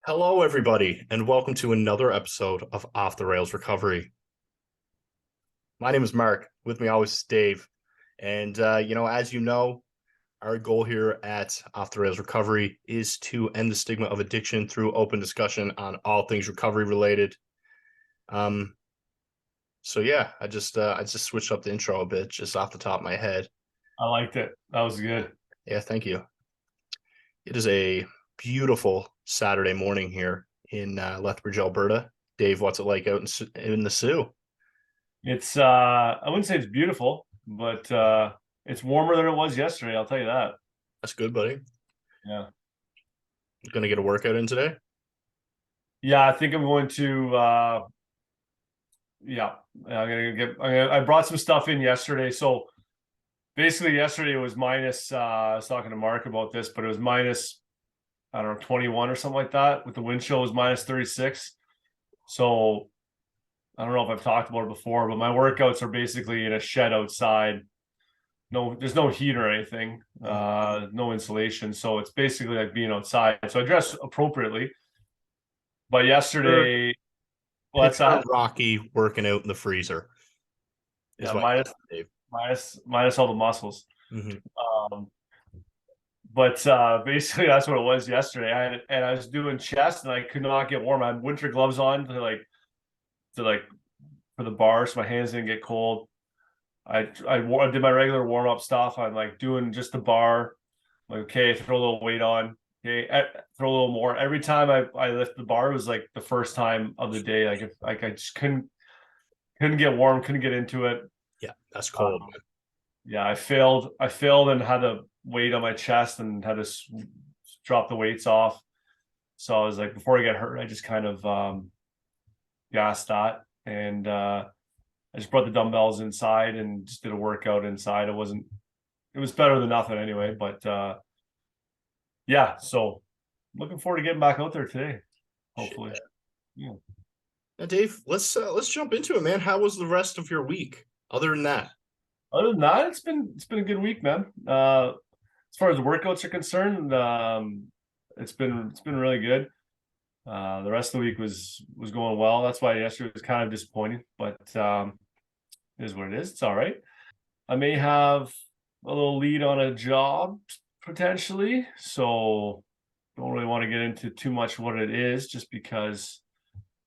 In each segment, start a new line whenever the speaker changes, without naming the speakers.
Hello, everybody, and welcome to another episode of Off the Rails Recovery. My name is Mark. With me always is Dave. And, as you know, our goal here at Off the Rails Recovery is to end the stigma of addiction through open discussion on all things recovery related. So yeah, I just switched up the intro a bit, just off the top of my head.
I liked it. That was good.
Yeah, thank you. It is a beautiful Saturday morning here in Lethbridge, Alberta. Dave, what's it like out in the Sioux?
It's I wouldn't say it's beautiful, but it's warmer than it was yesterday, I'll tell you that.
That's good, buddy.
Yeah.
Gonna get a workout in today?
Yeah, I think I'm going to I brought some stuff in yesterday. So basically yesterday it was minus I was talking to Mark about this, but it was minus, I don't know, 21 or something like that. With the wind chill was minus 36. So I don't know if I've talked about it before, but my workouts are basically in a shed outside. No, there's no heat or anything, no insulation. So it's basically like being outside. So I dress appropriately. But
Sure.
yesterday, well, that's
Picture
that.
Rocky working out in the freezer is
Yeah,
what you got, Dave.
minus all the muscles.
Mm-hmm.
Um, but basically that's what it was yesterday. I was doing chest and I could not get warm. I had winter gloves on to for the bar so my hands didn't get cold. I did my regular warm up stuff. I'm like doing just the bar. Like, okay, throw a little weight on. Okay, throw a little more. Every time I lift the bar, it was like the first time of the day. I just couldn't get warm, couldn't get into it.
Yeah, that's cold,
Um, yeah, I failed and had to weight on my chest and had to drop the weights off. So I was like, before I get hurt, I just kind of gassed that and I just brought the dumbbells inside and just did a workout inside. It was better than nothing anyway, but yeah, so looking forward to getting back out there today,
Shit.
hopefully. Yeah.
Now, Dave, let's jump into it, man. How was the rest of your week? Other than that,
Other than that, it's been a good week, man. As far as the workouts are concerned, it's been really good. The rest of the week was going well. That's why yesterday was kind of disappointing, but it is what it is. It's all right. I may have a little lead on a job potentially, so don't really want to get into too much what it is, just because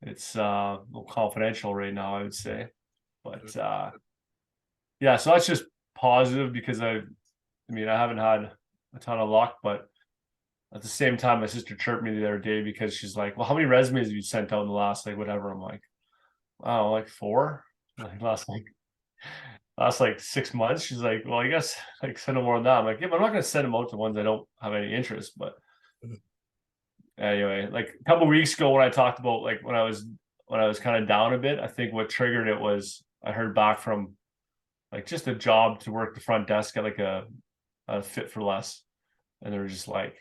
it's a little confidential right now, I would say. But yeah, so that's just positive because I haven't had a ton of luck, but at the same time, my sister chirped me the other day because she's like, "Well, how many resumes have you sent out in the last like whatever?" I'm like, "Oh, like four, like last like 6 months." She's like, "Well, I guess like send them more than that." I'm like, "Yeah, but I'm not gonna send them out to ones I don't have any interest." But anyway, like a couple weeks ago when I talked about like when I was kind of down a bit, I think what triggered it was I heard back from like just a job to work the front desk at like a fit for less, and they were just like,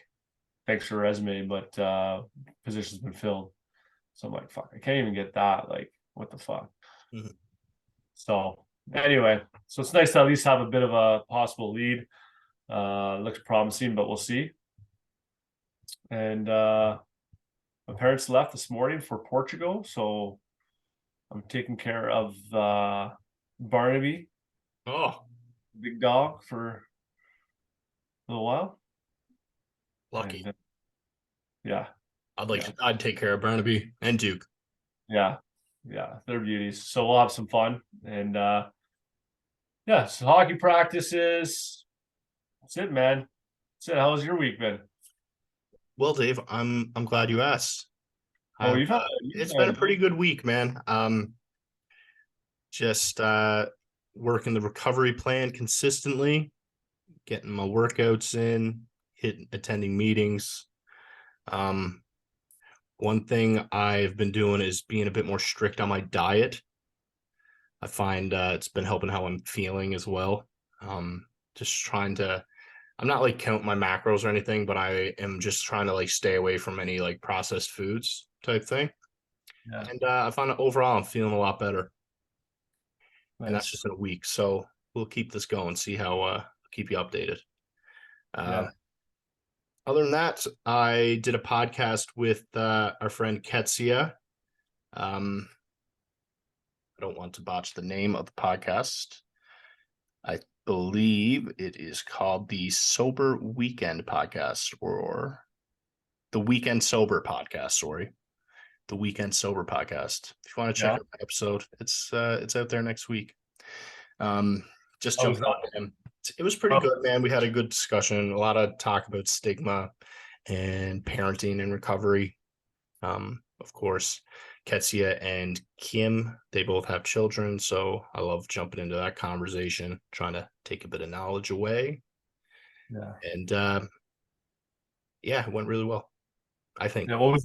"Thanks for your resume, but position's been filled." So I'm like, "Fuck, I can't even get that. Like, what the fuck?"
Mhm.
So anyway, so it's nice to at least have a bit of a possible lead. Looks promising, but we'll see. And my parents left this morning for Portugal, so I'm taking care of Barnaby,
Oh,
big dog, for a little while.
lucky.
And yeah, yeah,
I'd take care of Barnaby and Duke.
yeah, yeah, they're beauties. So we'll have some fun. And yeah, so hockey practices. That's it, man. That's it. How was your week been?
Well, Dave, I'm glad you asked.
Oh,
I've
you've
It's been a
had
pretty good week, man. Just working the recovery plan consistently, getting my workouts in, attending meetings. Um, One thing I've been doing is being a bit more strict on my diet. I find it's been helping how I'm feeling as well. Just trying to, I'm not like count my macros or anything, but I am just trying to like stay away from any like processed foods type thing.
yeah,
And I find overall I'm feeling a lot better. And that's
nice.
just in a week. So we'll keep this going, see how keep you updated. Um,
Yeah.
Other than that, I did a podcast with our friend Kezia. I don't want to botch the name of the podcast. I believe it is called the Sober Weekend Podcast, or the Weekend Sober Podcast. Sorry, the Weekend Sober Podcast. If you want to check
Yeah.
out my episode, it's out there next week. Um, just
How was
jumping on
that?
him. It was pretty
Oh,
good, man. We had a good discussion, a lot of talk about stigma and parenting and recovery. Of course, Ketsia and Kim, they both have children, so I love jumping into that conversation, trying to take a bit of knowledge away.
yeah.
And yeah, it went really well, I think.
Yeah. What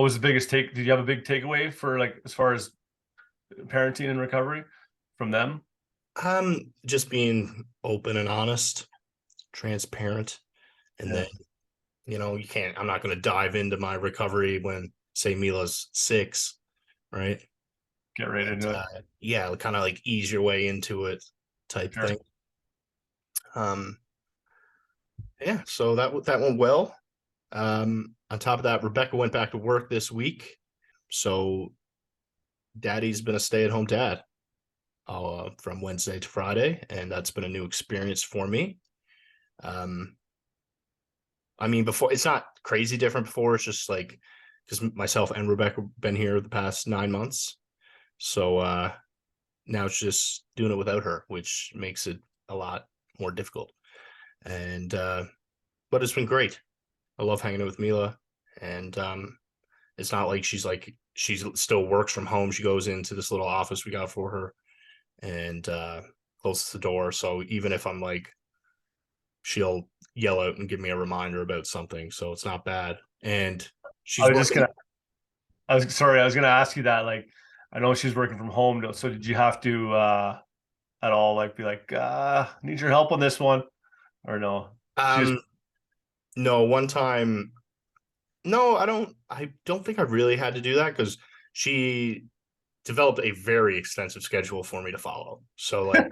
was the biggest take? Did you have a big takeaway for like as far as parenting and recovery from them?
Just being open and honest, transparent, and
Yeah.
then I'm not going to dive into my recovery when, say, Mila's 6, right?
Get right
And
into it.
yeah, kind of like ease your way into it type
Sure.
thing. Um, yeah, so that went well. On top of that, Rebecca went back to work this week, so Daddy's been a stay-at-home dad from Wednesday to Friday, and that's been a new experience for me. Um, I mean, before it's not crazy different before. It's just like because myself and Rebecca have been here the past 9 months, so now it's just doing it without her, which makes it a lot more difficult. And but it's been great. I love hanging out with Mila, and it's not like she's still works from home. She goes into this little office we got for her and closes the door. So even if I'm like, she'll yell out and give me a reminder about something. So it's not bad. And
I
she's
was just
working.
gonna. I was sorry. I was gonna ask you that. Like, I know she's working from home, though. So did you have to at all like be like, need your help on this one, or no? She just
Um, no, one time, no, I don't think I really had to do that because she developed a very extensive schedule for me to follow. So like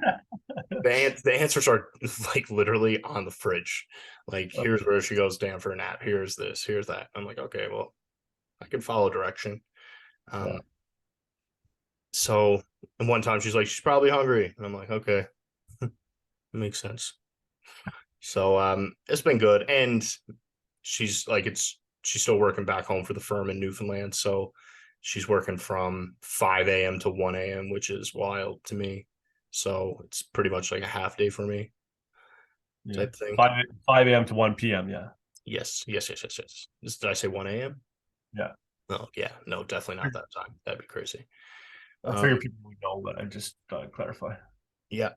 the answers are like literally on the fridge. Like, here's where she goes down for a nap. Here's this. Here's that. I'm like, okay, well, I can follow direction.
yeah.
Um, so and one time she's like, she's probably hungry, and I'm like, okay, makes sense. So it's been good, and she's still working back home for the firm in Newfoundland. So she's working from 5 a.m. to 1 a.m., which is wild to me. So it's pretty much like a half day for me
Yeah.
type thing.
5 a.m. to 1 p.m. Yeah.
Yes, yes, yes, yes, yes. Did I say 1 a.m.?
Yeah.
Oh, yeah. No, definitely not that time. That'd be crazy.
I
Um,
figure people would know, but I just thought I'd clarify.
yeah.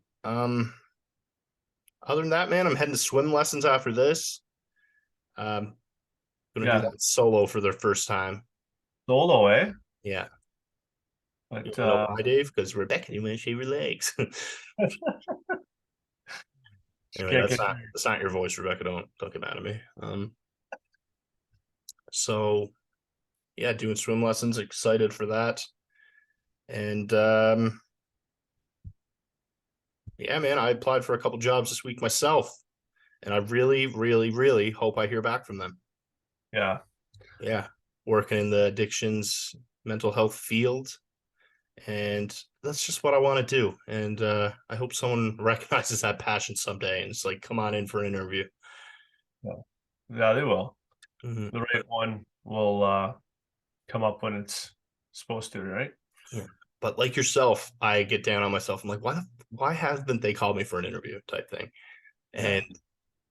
Other than that, man, I'm heading to swim lessons after this. Um, gonna do
Yeah.
that solo for the first time.
Solo, eh?
Yeah. You
But
wanna know why, Dave? Because Rebecca didn't want to shave her legs.
she
Anyway,
can't get
that's not your voice, Rebecca. Don't get mad at me. So yeah, doing swim lessons, excited for that. And yeah, man, I applied for a couple jobs this week myself, and I really, really, really hope I hear back from them.
yeah.
Yeah, working in the addictions, mental health field, and that's just what I want to do. And I hope someone recognizes that passion someday and it's like, come on in for an interview.
Yeah. Yeah, they will.
Mhm.
The right one will come up when it's supposed to, right?
Yeah. But like yourself, I get down on myself. I'm like, why haven't they called me for an interview type thing?
Yeah.
And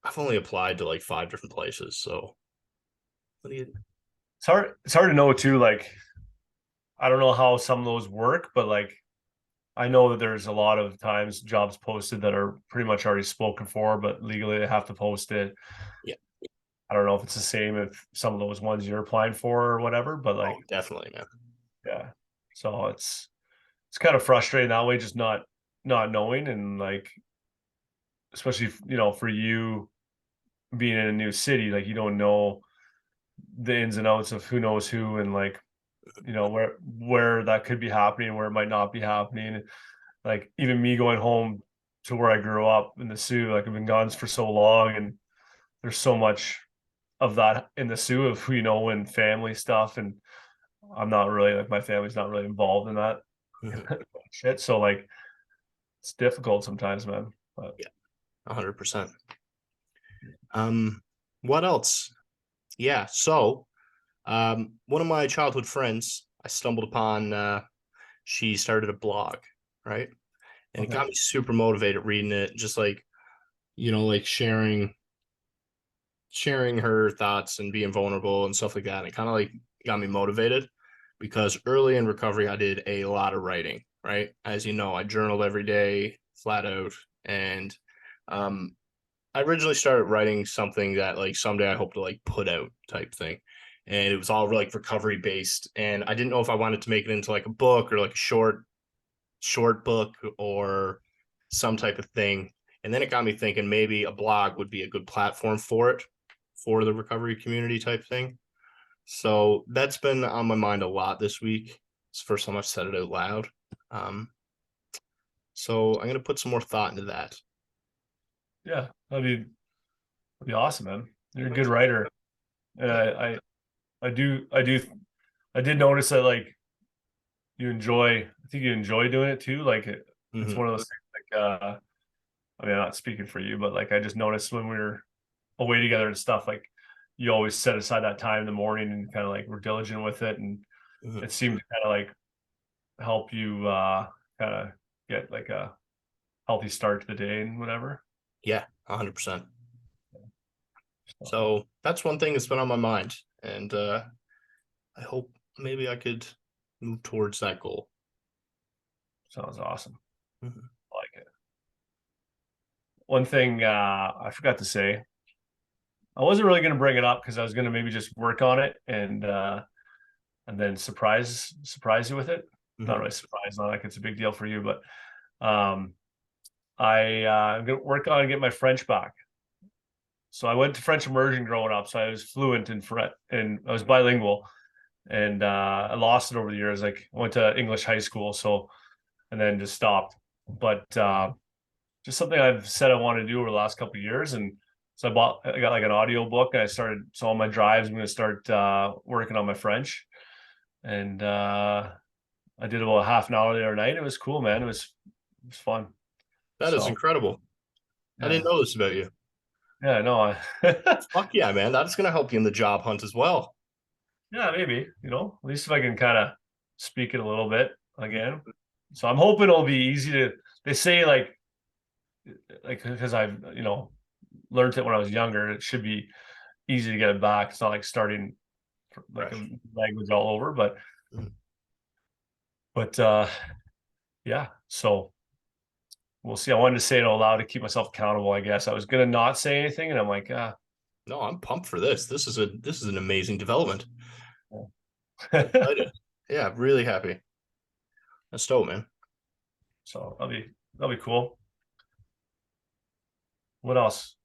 I've only applied to like 5 different places. So what do you
It's hard to know too, like I don't know how some of those work, but like I know that there's a lot of times jobs posted that are pretty much already spoken for, but legally they have to post it.
yeah.
I don't know if it's the same if some of those ones you're applying for or whatever, but
Oh,
like,
definitely, man.
yeah. So it's kind of frustrating that way, just not knowing and like, especially for you being in a new city, like you don't know the ins and outs of who knows who and like where that could be happening, where it might not be happening. Like even me going home to where I grew up in the Sioux, like I've been gone for so long, and there's so much. of that in the Sioux of, and family stuff, and I'm not really like, my family's not really involved in that
Mhm.
shit. So like it's difficult sometimes, man. But
Yeah, 100%. What else? Yeah, so one of my childhood friends, I stumbled upon, she started a blog, right? And it
okay.
got me super motivated reading it, just like, like sharing her thoughts and being vulnerable and stuff like that. And it kind of like got me motivated because early in recovery, I did a lot of writing, right? As you know, I journaled every day, flat out. And um, I originally started writing something that like someday I hope to like put out type thing. And it was all like recovery based. And I didn't know if I wanted to make it into like a book or like a short book or some type of thing. And then it got me thinking maybe a blog would be a good platform for it, for the recovery community type thing. So that's been on my mind a lot this week. It's the first time I've said it out loud. Um, so I'm gonna put some more thought into that.
Yeah, that'd be awesome, man. You're a good writer. And
Yeah.
I did notice that like I think you enjoy doing it too. Like it's
Mm-hmm.
one of those things like I mean, I'm not speaking for you, but like I just noticed when we were away together and stuff, like you always set aside that time in the morning and kind of like we're diligent with it, and
Mm-hmm.
it seemed to kind of like help you kind of get like a healthy start to the day and whatever.
Yeah, 100%.
So
So that's one thing that's been on my mind, and I hope maybe I could move towards that goal.
sounds awesome.
Mhm.
I like it. One thing I forgot to say, I wasn't really going to bring it up because I was going to maybe just work on it and then surprise you with it. Not
Mhm.
really surprise, not like it's a big deal for you, but um, I'm going to work on getting my French back. So I went to French immersion growing up, so I was fluent in French and I was bilingual, and I lost it over the years. Like I went to English high school, so and then just stopped. But just something I've said I want to do over the last couple of years, and so I got like an audio book, and I started. So on my drives, I'm going to start working on my French, and I did about half an hour the other night. It was cool, man. It was fun.
That is
So
incredible. I didn't
yeah,
know this about you.
yeah, no,
Fuck yeah, man. That's gonna help you in the job hunt as well.
yeah, maybe, at least if I can kind of speak it a little bit again. So I'm hoping it'll be easy to, they say like, because I've, learned it when I was younger, it should be easy to get it back. It's not like starting like a
Fresh.
language all over,
Mhm.
but yeah, so we'll see. I wanted to say it out loud to keep myself accountable, I guess. I was going to not say anything and I'm like,
No, I'm pumped for this. This is an amazing development. I'm
yeah.
excited. Yeah, really happy. That's dope, man.
So that'll be cool. What else?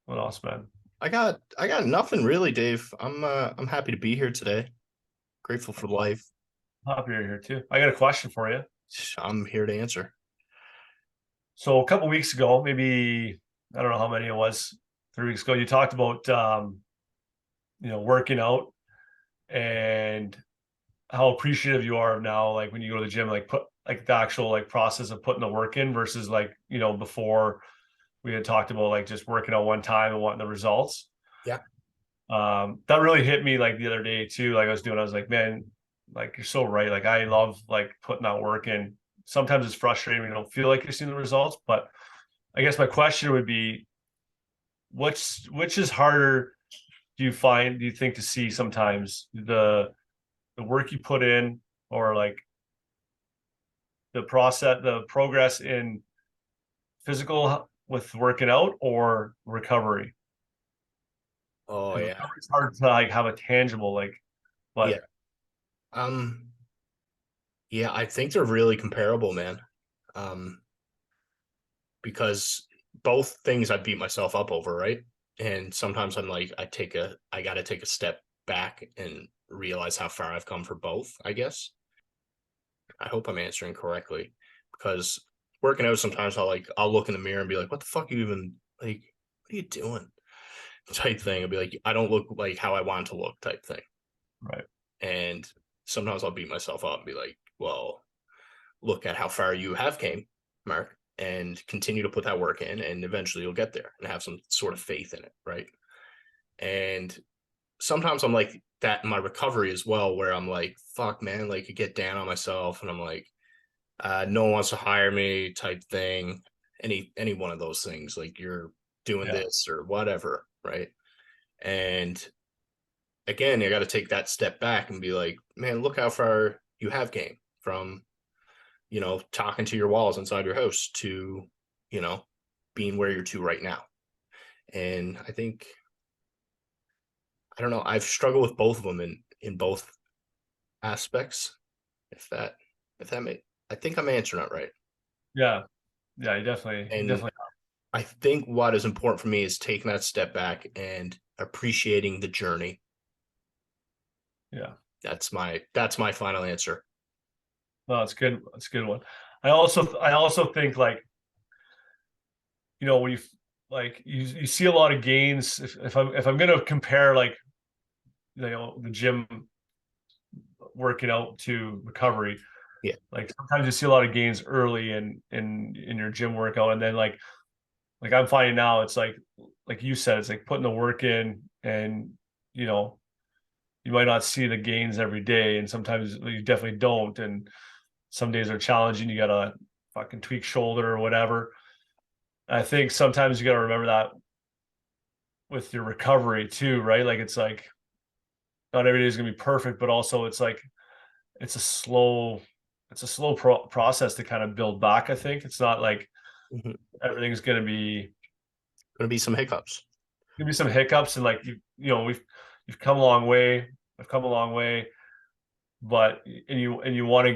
What else, man?
I got nothing really, Dave. I'm happy to be here today. Grateful for life.
Happy you're here too. I got a question for you.
I'm here to answer.
So a couple weeks ago, maybe I don't know how many it was, 3 weeks ago, you talked about working out and how appreciative you are of now, like when you go to the gym, like put like the actual like process of putting the work in versus like, before we had talked about like just working out one time and wanting the results.
Yeah.
That really hit me like the other day too. Like I was like, man, like you're so right. Like I love like putting that work in. Sometimes it's frustrating when you don't feel like you're seeing the results, but I guess my question would be, which is harder do you think to see sometimes the work you put in or like the progress in physical with working out or recovery?
Oh
Because
yeah.
recovery is hard to like have a tangible like,
Yeah.
but
Um, yeah, I think they're really comparable, man. Um, because both things I beat myself up over, right? And sometimes I'm like, I gotta take a step back and realize how far I've come for both, I guess. I hope I'm answering correctly because working out sometimes I'll look in the mirror and be like, what the fuck are you even like, what are you doing? type thing. I'll be like, I don't look like how I want to look type thing.
Right.
And sometimes I'll beat myself up and be like, well, look at how far you have came, Mark, and continue to put that work in, and eventually you'll get there and have some sort of faith in it, right? And sometimes I'm like that in my recovery as well, where I'm like, fuck, man, like I get down on myself and I'm like, no one wants to hire me type thing. Any one of those things, like you're doing
Yeah.
this or whatever, right? And again, you got to take that step back and be like, man, look how far you have came from, talking to your walls inside your house to, you know, being where you're to right now. And I think, I don't know, I've struggled with both of them in both aspects. If that, if that may, I think I'm answering it right.
Yeah. Yeah. You
And
definitely,
I think what is important for me is taking that step back and appreciating the journey.
yeah.
That's my final answer.
No, it's good. It's a good one. I also think like, when you see a lot of gains. If I'm gonna compare like, the gym working out to recovery,
Yeah.
like sometimes you see a lot of gains early in your gym workout, and then like I'm finding now it's like you said, it's like putting the work in, and you know you might not see the gains every day, and sometimes you definitely don't, and some days are challenging. You gotta fucking tweak shoulder or whatever. I think sometimes you gotta remember that with your recovery too, right? Like it's like not every day is gonna be perfect, but also it's a slow it's a slow process to kind of build back. I think it's not like
Mhm.
everything's
Gonna be some hiccups.
gonna be some hiccups, and like you've come a long way. I've come a long way, but you want to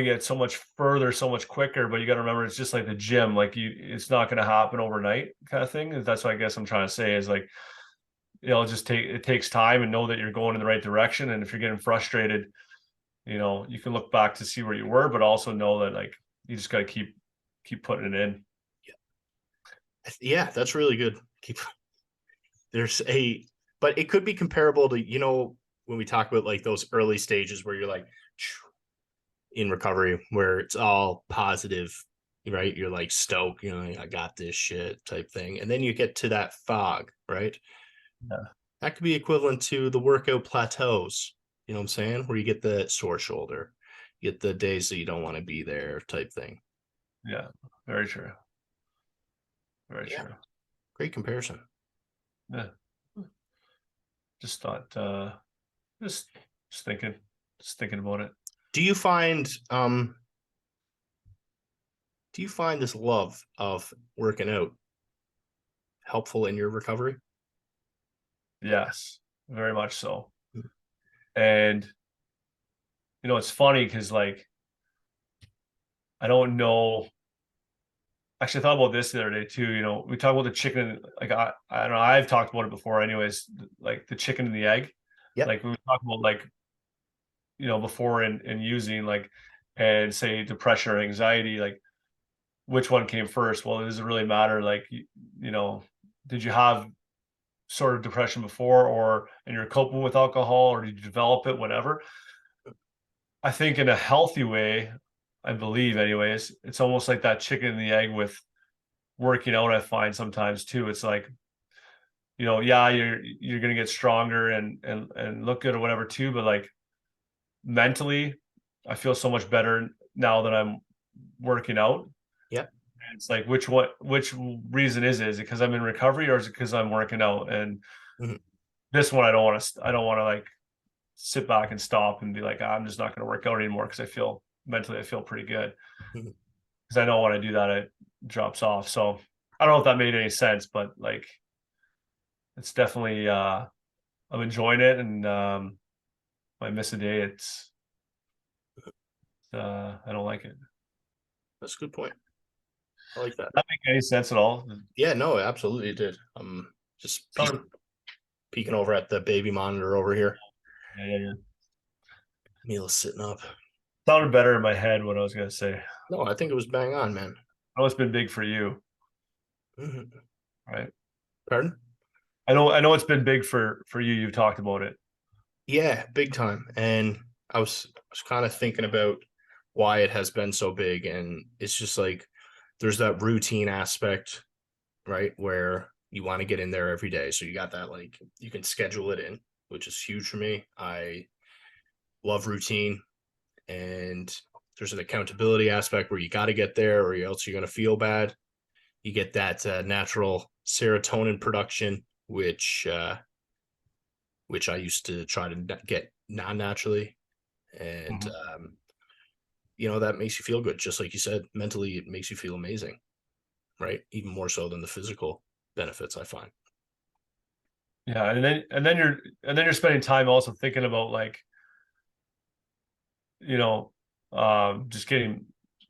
get so much further, so much quicker. But you got to remember, it's just like the gym. Like it's not going to happen overnight, kind of thing. That's what I guess I'm trying to say is like, it takes time, and know that you're going in the right direction. And if you're getting frustrated, you can look back to see where you were, but also know that like you just got to keep putting it in.
Yeah, that's really good. Keep there's a but it could be comparable to, when we talk about like those early stages where you're like in recovery, where it's all positive, right? You're like stoked, I got this shit type thing. And then you get to that fog, right?
Yeah,
That could be equivalent to the workout plateaus. You know what I'm saying? Where you get the sore shoulder, you get the days that you don't want to be there type thing.
yeah, very true, very
Yeah,
true.
great comparison.
Yeah, just thought, just just thinking, just thinking about it.
Do you find this love of working out helpful in your recovery?
Yes, very much so. And it's funny because like I don't know. Actually, I thought about this the other day too. We talk about the chicken. Like I don't know. I've talked about it before, anyways. Like the chicken and the egg.
Yep.
Like when we talk about like before in using like, and say depression or anxiety, like which one came first? Well, does it really matter? Like you know, did you have sort of depression before, or and you're coping with alcohol, or did you develop it? Whatever. I think in a healthy way, I believe, anyways, it's almost like that chicken and the egg with working out. I find sometimes too, it's like, yeah, you're gonna get stronger and look good or whatever too, but like mentally, I feel so much better now that I'm working out.
Yep.
And it's like which reason is it? Is it because I'm in recovery, or is it because I'm working out? And
Mhm.
this one, I don't want to like sit back and stop and be like, I'm just not going to work out anymore because I feel pretty good.
Mhm.
Because I know when I do that, it drops off. So I don't know if that made any sense, but like it's definitely I'm enjoying it, and if I miss a day, I don't like it.
That's a good point. I like that.
That make any sense at all?
Yeah, no, absolutely it did. Just
Sounded,
peeking over at the baby monitor over here.
yeah, yeah, yeah.
Mila's sitting up.
Sounded better in my head what I was gonna say.
No, I think it was bang on, man.
I know it's been big for you,
Mhm.
right?
Pardon?
I know it's been big for you. You've talked about it.
Yeah, big time. And I was kind of thinking about why it has been so big. And it's just like there's that routine aspect, right? Where you want to get in there every day. So you got that, like you can schedule it in, which is huge for me. I love routine. And there's an accountability aspect where you got to get there or else you're going to feel bad. You get that natural serotonin production, which I used to try to get non-naturally, and
Mhm.
that makes you feel good. Just like you said, mentally, it makes you feel amazing, right? Even more so than the physical benefits I find.
Yeah, and then you're spending time also thinking about like, you know, just getting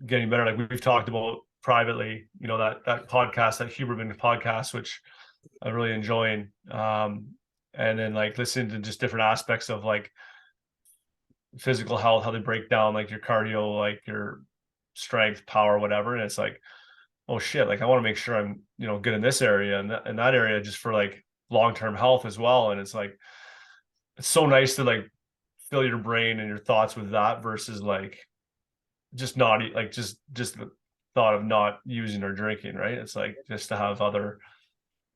better. Like we've talked about privately, that podcast, that Huberman podcast, which I'm really enjoying. And then like listening to just different aspects of like physical health, how they break down like your cardio, like your strength, power, whatever. And it's like, oh shit, like I want to make sure I'm, good in this area and that area just for like long-term health as well. And it's like it's so nice to like fill your brain and your thoughts with that versus like just not like just the thought of not using or drinking, right? It's like just to have other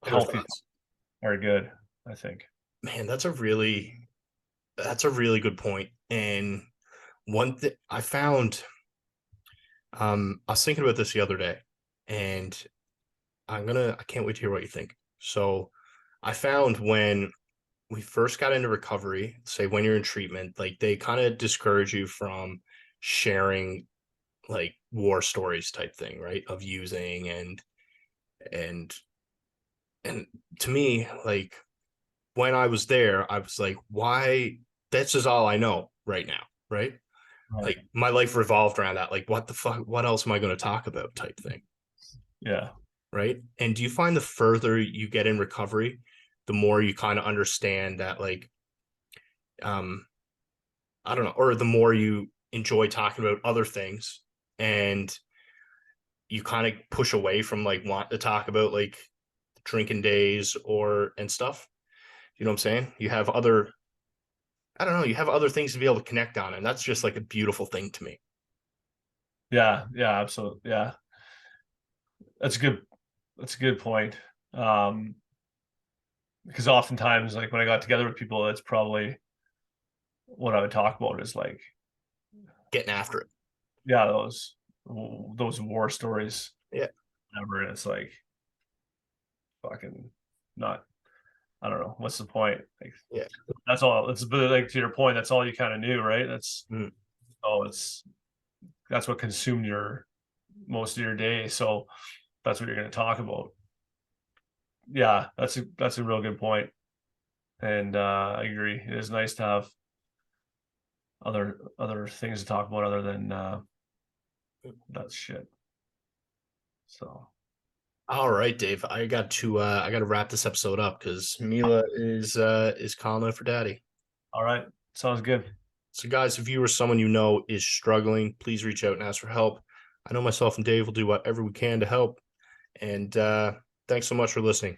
Other
healthy
thoughts,
are good, I think.
man. That's a really good point. And one thing I found, I was thinking about this the other day, and I can't wait to hear what you think. So, I found when we first got into recovery, say when you're in treatment, like they kind of discourage you from sharing like war stories type thing, right? Of using and and to me, like when I was there, I was like, why this is all I know right now, right?
Right.
Like my life revolved around that. Like, what the fuck, what else am I going to talk about type thing,
Yeah.
right? And do you find the further you get in recovery, the more you kind of understand that like um I don't know, or the more you enjoy talking about other things and you kind of push away from like want to talk about like drinking days or and stuff. You know what I'm saying? I don't know, you have other things to be able to connect on, and that's just like a beautiful thing to me.
Yeah. Yeah. Absolutely. Yeah. That's a good. That's a good point. Um, because oftentimes, like when I got together with people, that's probably what I would talk about is like,
Getting after it.
yeah, those war stories,
Yeah.
whatever. And it's like fucking not. I don't know what's the point. Like
Yeah.
that's all. It's but like to your point, that's all you kind of knew, right? That's
Mm.
oh, that's what consumed your most of your day. So that's what you're going to talk about. Yeah, that's a real good point. And I agree. It is nice to have other things to talk about other than that shit. So
All right, Dave. I got to wrap this episode up because Mila is calling out for daddy.
all right, sounds good.
So, guys, if you or someone you know is struggling, please reach out and ask for help. I know myself and Dave will do whatever we can to help. And thanks so much for listening.